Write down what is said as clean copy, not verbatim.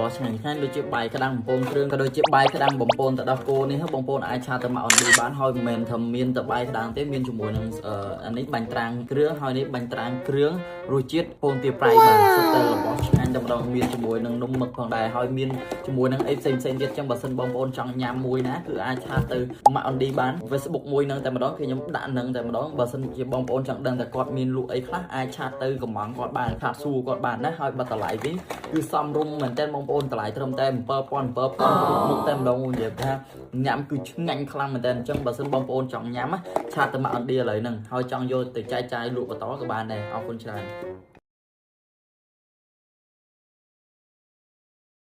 របស់ឆ្ងាញ់ដូចជាបាយក្តាំងបំពងគ្រឿងក៏ដូចជាបាយក្តាំងបំពងទៅដល់គោនេះបងប្អូនអាចឆាទៅមកអនឌីបានហើយមិនមែនថាមានតែបាយក្តាំងទេមានជាមួយនឹងអានេះបាញ់ត្រាំងគ្រឿងហើយនេះបាញ់ត្រាំងគ្រឿងរសជាតិពងទាប្រៃបាទសុទ្ធតែរបស់ឆ្ងាញ់តែម្ដងមានជាមួយនឹងនំមឹកផងដែរហើយមានជាមួយនឹងអីផ្សេងទៀតចឹងបើសិនបងប្អូនចង់ញ៉ាំមួយណាគឺអាចឆាទៅមកអនឌីបាន Facebook មួយនឹងតែម្ដងគឺខ្ញុំដាក់នឹងតែម្ដងបើសិនជាបងប្អូនចង់ដឹងតែគាត់មានលក់អីខ្លះអាចឆាទៅកំងគាត់បានឆាតសួរគាត់បានណាហើយបើតម្លៃវិញគឺសមរម្យមែនតើបងប្អូនតម្លៃត្រឹមតែ7,000មុខតែម្ដងនិយាយថាញ៉ាំគឺឆ្ងាញ់ខ្លាំងមែនតើអញ្ចឹងបើសិនបងប្អូនចង់ញ៉ាំឆាតទៅមកអនឌីឥឡូវហ្នឹងហើយចង់យកទៅចែកចាយលក់បន្តក៏បានដែរអរគុណច្រើន